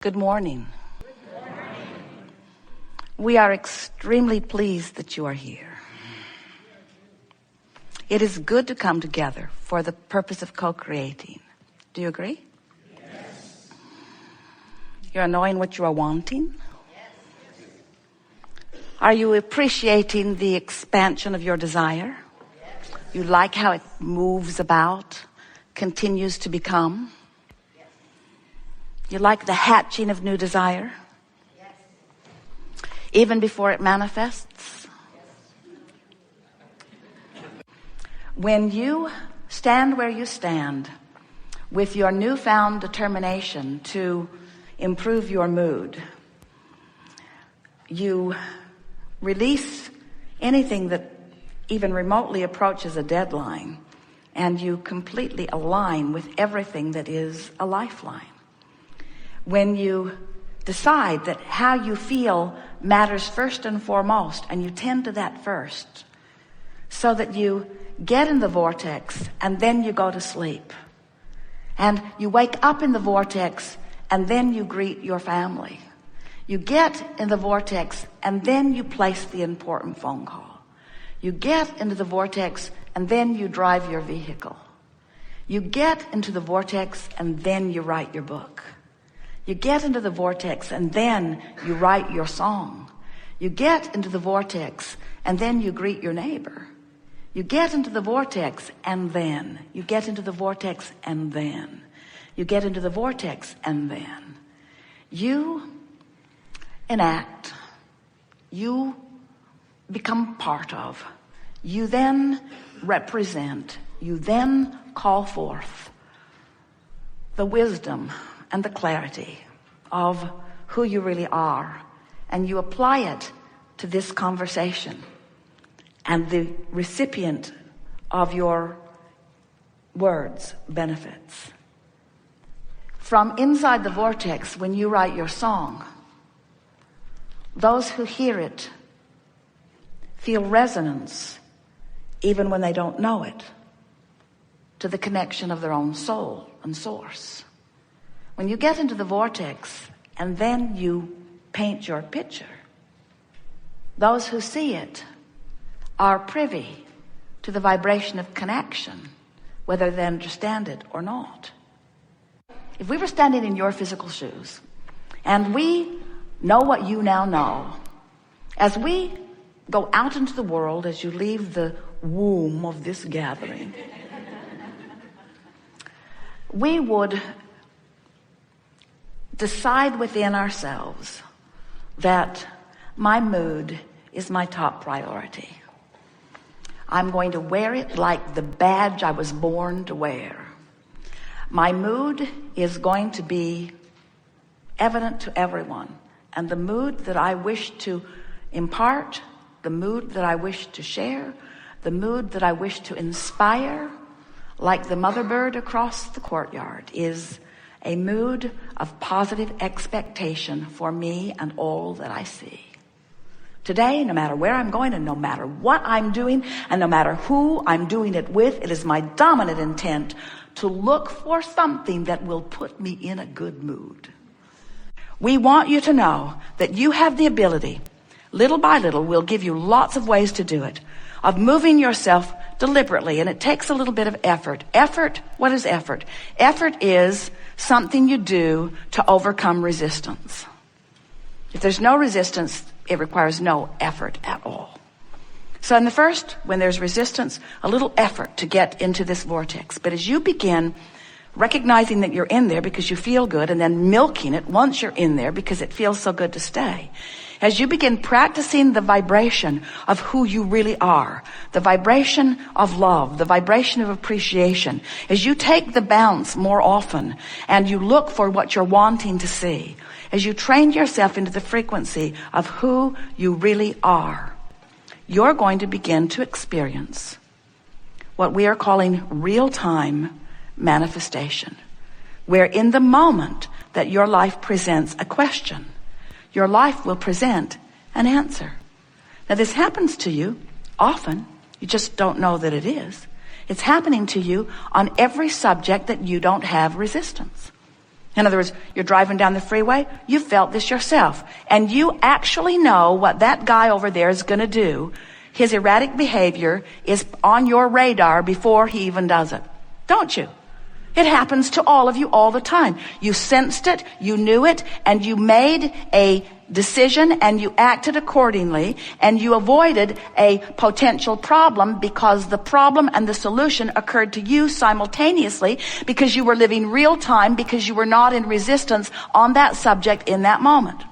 Good morning. We are extremely pleased that you are here. It is good to come together for the purpose of co-creating. Do you agree? Yes. You're knowing what you are wanting? Yes. Are you appreciating the expansion of your desire? Yes. You like how it moves about, continues to become? You like the hatching of new desire? Yes. Even before it manifests? Yes. When you stand where you stand with your newfound determination to improve your mood, you release anything that even remotely approaches a deadline, and you completely align with everything that is a lifeline. When you decide that how you feel matters first and foremost, and you tend to that first, so that you get in the vortex and then you go to sleep, and you wake up in the vortex and then you greet your family. You get in the vortex and then you place the important phone call. You get into the vortex and then you drive your vehicle. You get into the vortex and then you write your book. You get into the vortex and then you write your song. You get into the vortex and then you greet your neighbor. You get into the vortex and then you get into the vortex and then you get into the vortex and then you enact, you become part of, you then represent, you then call forth the wisdom and the clarity of who you really are, and you apply it to this conversation, and the recipient of your words benefits. From inside the vortex, when you write your song, those who hear it feel resonance even when they don't know it, to the connection of their own soul and source. When you get into the vortex and then you paint your picture, those who see it are privy to the vibration of connection, whether they understand it or not. If we were standing in your physical shoes and we know what you now know, as we go out into the world, as you leave the womb of this gathering, we would decide within ourselves that my mood is my top priority. I'm going to wear it like the badge I was born to wear. My mood is going to be evident to everyone, and the mood that I wish to impart, the mood that I wish to share, the mood that I wish to inspire, like the mother bird across the courtyard, is a mood of positive expectation for me and all that I see. Today, no matter where I'm going and no matter what I'm doing and no matter who I'm doing it with, it is my dominant intent to look for something that will put me in a good mood. We want you to know that you have the ability, little by little, we'll give you lots of ways to do it, of moving yourself deliberately, and it takes a little bit of effort. Effort, what is effort? Effort is something you do to overcome resistance. If there's no resistance, it requires no effort at all. So in the first, when there's resistance, a little effort to get into this vortex. But as you begin recognizing that you're in there because you feel good, and then milking it once you're in there because it feels so good to stay, as you begin practicing the vibration of who you really are, the vibration of love, the vibration of appreciation, as you take the bounce more often and you look for what you're wanting to see, as you train yourself into the frequency of who you really are, you're going to begin to experience what we are calling real-time manifestation, where in the moment that your life presents a question, your life will present an answer. Now, this happens to you often. You just don't know that it is. It's happening to you on every subject that you don't have resistance. In other words, you're driving down the freeway, you felt this yourself, and you actually know what that guy over there is going to do. His erratic behavior is on your radar before he even does it. Don't you? It happens to all of you all the time. You sensed it, you knew it, and you made a decision and you acted accordingly, and you avoided a potential problem because the problem and the solution occurred to you simultaneously, because you were living real time, because you were not in resistance on that subject in that moment.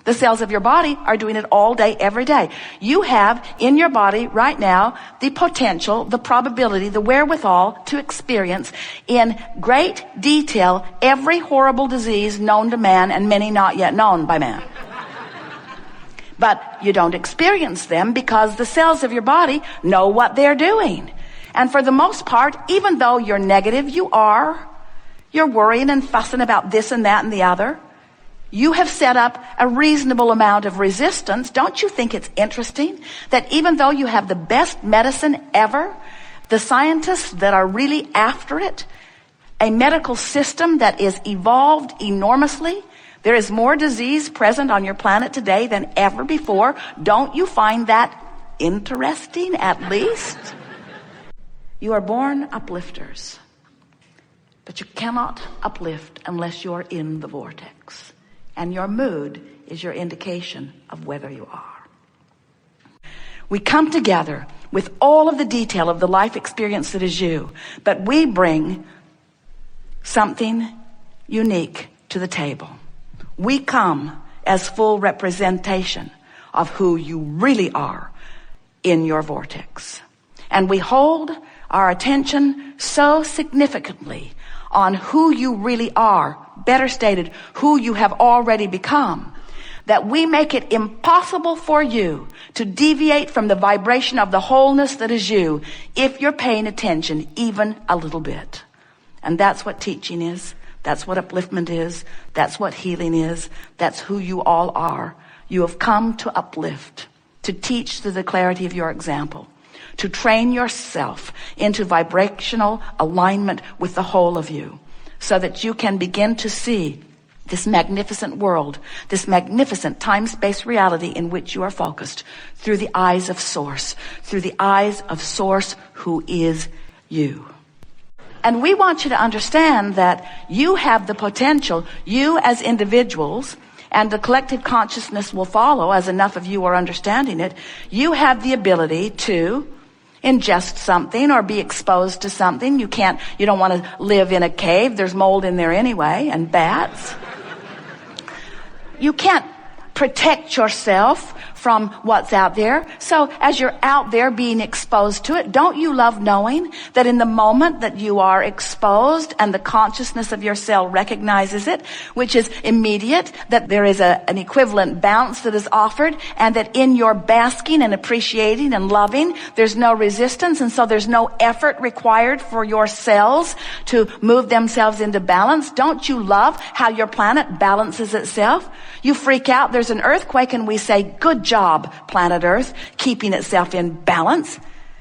The cells of your body are doing it all day, every day. You have in your body right now the potential, the probability, the wherewithal to experience in great detail every horrible disease known to man and many not yet known by man. But you don't experience them because the cells of your body know what they're doing. And for the most part, even though you're negative, you're worrying and fussing about this and that and the other, you have set up a reasonable amount of resistance. Don't you think it's interesting that even though you have the best medicine ever, the scientists that are really after it, a medical system that is evolved enormously, there is more disease present on your planet today than ever before? Don't you find that interesting, at least? You are born uplifters, but you cannot uplift unless you're in the vortex. And your mood is your indication of whether you are. We come together with all of the detail of the life experience that is you, but we bring something unique to the table. We come as full representation of who you really are in your vortex. And we hold our attention so significantly on who you really are, better stated, who you have already become, that we make it impossible for you to deviate from the vibration of the wholeness that is you if you're paying attention even a little bit. And that's what teaching is. That's what upliftment is. That's what healing is. That's who you all are. You have come to uplift, to teach through the clarity of your example, to train yourself into vibrational alignment with the whole of you, so that you can begin to see this magnificent world, this magnificent time-space reality in which you are focused through the eyes of Source, through the eyes of Source who is you. And we want you to understand that you have the potential, you as individuals, and the collective consciousness will follow as enough of you are understanding it. You have the ability to ingest something or be exposed to something. You don't want to live in a cave. There's mold in there anyway, and bats. You can't protect yourself from what's out there. So as you're out there being exposed to it, don't you love knowing that in the moment that you are exposed and the consciousness of your cell recognizes it, which is immediate, that there is an equivalent bounce that is offered, and that in your basking and appreciating and loving, there's no resistance, and so there's no effort required for your cells to move themselves into balance? Don't you love how your planet balances itself? You freak out, there's an earthquake, and we say, good job, planet Earth, keeping itself in balance.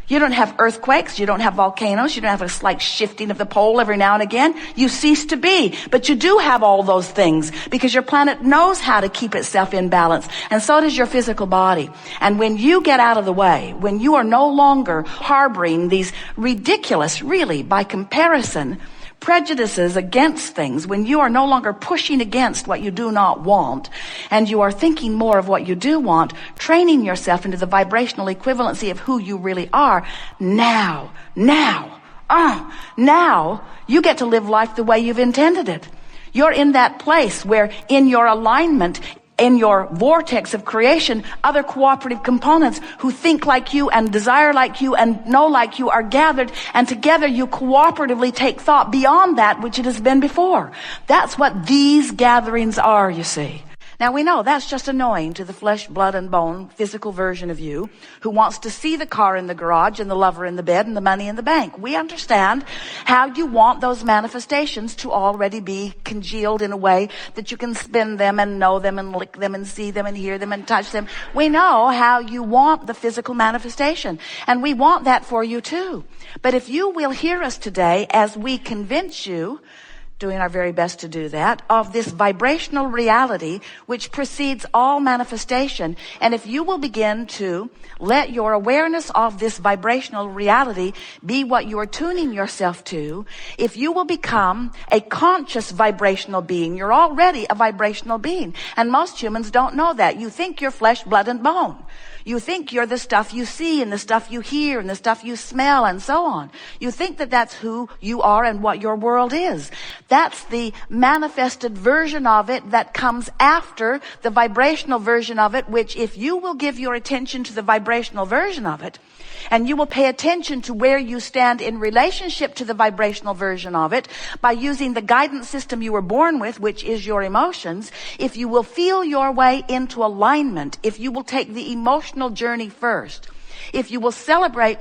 You don't have earthquakes, you don't have volcanoes, you don't have a slight shifting of the pole every now and again. You cease to be. But you do have all those things because your planet knows how to keep itself in balance. And so does your physical body. And when you get out of the way, when you are no longer harboring these ridiculous, really, by comparison, prejudices against things, when you are no longer pushing against what you do not want, and you are thinking more of what you do want, training yourself into the vibrational equivalency of who you really are, now you get to live life the way you've intended it. You're in that place where in your alignment, in your vortex of creation, other cooperative components who think like you and desire like you and know like you are gathered, and together you cooperatively take thought beyond that which it has been before. That's what these gatherings are, you see. Now we know that's just annoying to the flesh, blood, and bone physical version of you who wants to see the car in the garage and the lover in the bed and the money in the bank. We understand how you want those manifestations to already be congealed in a way that you can spin them and know them and lick them and see them and hear them and touch them. We know how you want the physical manifestation, and we want that for you too. But if you will hear us today as we convince you doing our very best to do that, of this vibrational reality which precedes all manifestation. And if you will begin to let your awareness of this vibrational reality be what you are tuning yourself to, if you will become a conscious vibrational being, you're already a vibrational being. And most humans don't know that. You think you're flesh, blood, and bone. You think you're the stuff you see and the stuff you hear and the stuff you smell and so on. You think that that's who you are and what your world is. That's the manifested version of it that comes after the vibrational version of it, which if you will give your attention to the vibrational version of it, and you will pay attention to where you stand in relationship to the vibrational version of it by using the guidance system you were born with, which is your emotions, if you will feel your way into alignment, if you will take the emotional journey first, if you will celebrate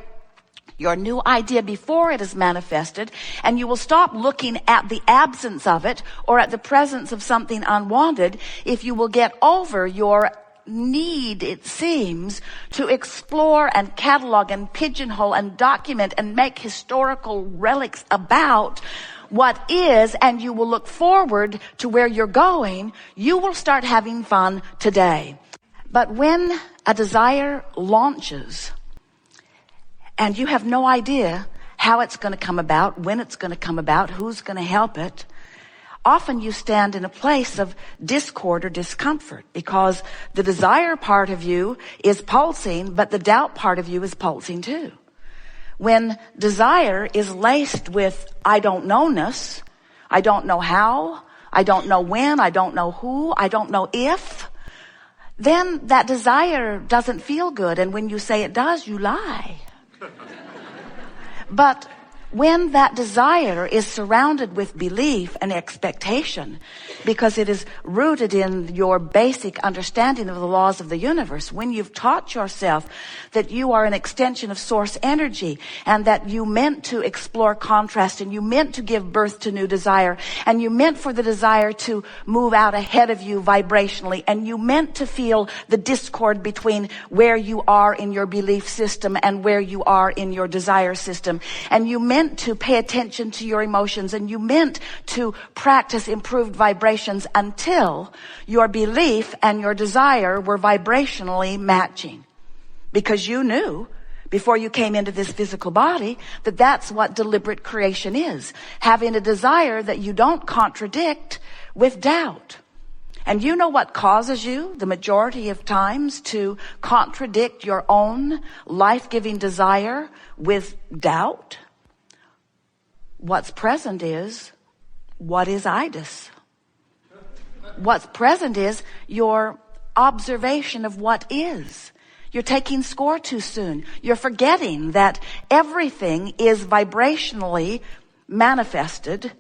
your new idea before it is manifested, and you will stop looking at the absence of it or at the presence of something unwanted, if you will get over your need, it seems, to explore and catalog and pigeonhole and document and make historical relics about what is, and you will look forward to where you're going, you will start having fun today. But when a desire launches and you have no idea how it's going to come about, when it's going to come about, who's going to help it, often you stand in a place of discord or discomfort because the desire part of you is pulsing, but the doubt part of you is pulsing too. When desire is laced with I don't know-ness, I don't know how, I don't know when, I don't know who, I don't know if, then that desire doesn't feel good. And when you say it does, you lie. But when that desire is surrounded with belief and expectation, because it is rooted in your basic understanding of the laws of the universe, when you've taught yourself that you are an extension of source energy and that you meant to explore contrast and you meant to give birth to new desire and you meant for the desire to move out ahead of you vibrationally and you meant to feel the discord between where you are in your belief system and where you are in your desire system, and you meant to pay attention to your emotions, and you meant to practice improved vibrations until your belief and your desire were vibrationally matching. Because you knew before you came into this physical body that that's what deliberate creation is. Having a desire that you don't contradict with doubt. And you know what causes you the majority of times to contradict your own life-giving desire with doubt? What's present is, what is itis? What's present is your observation of what is. You're taking score too soon. You're forgetting that everything is vibrationally manifested.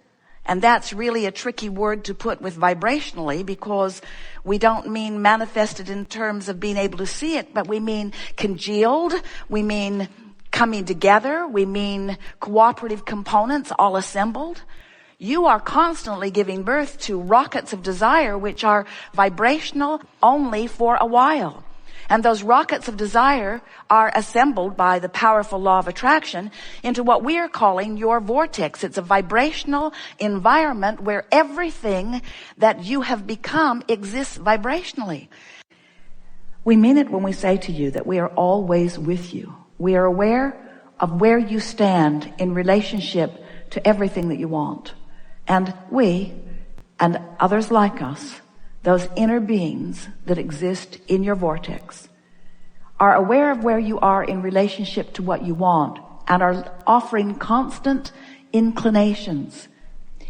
And that's really a tricky word to put with vibrationally, because we don't mean manifested in terms of being able to see it, but we mean congealed, we mean coming together, we mean cooperative components all assembled. You are constantly giving birth to rockets of desire which are vibrational only for a while. And those rockets of desire are assembled by the powerful law of attraction into what we are calling your vortex. It's a vibrational environment where everything that you have become exists vibrationally. We mean it when we say to you that we are always with you. We are aware of where you stand in relationship to everything that you want. And we, and others like us, those inner beings that exist in your vortex, are aware of where you are in relationship to what you want and are offering constant inclinations.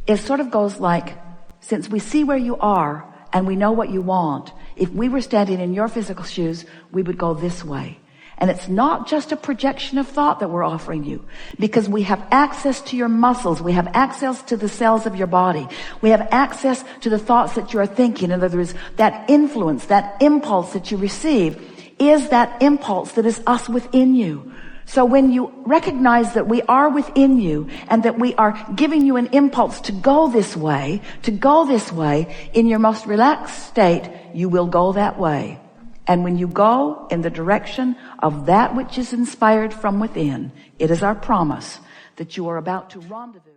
It sort of goes like, since we see where you are and we know what you want, if we were standing in your physical shoes, we would go this way. And it's not just a projection of thought that we're offering you, because we have access to your muscles. We have access to the cells of your body. We have access to the thoughts that you are thinking. In other words, that influence, that impulse that you receive is that impulse that is us within you. So when you recognize that we are within you and that we are giving you an impulse to go this way, in your most relaxed state, you will go that way. And when you go in the direction of that which is inspired from within, it is our promise that you are about to rendezvous.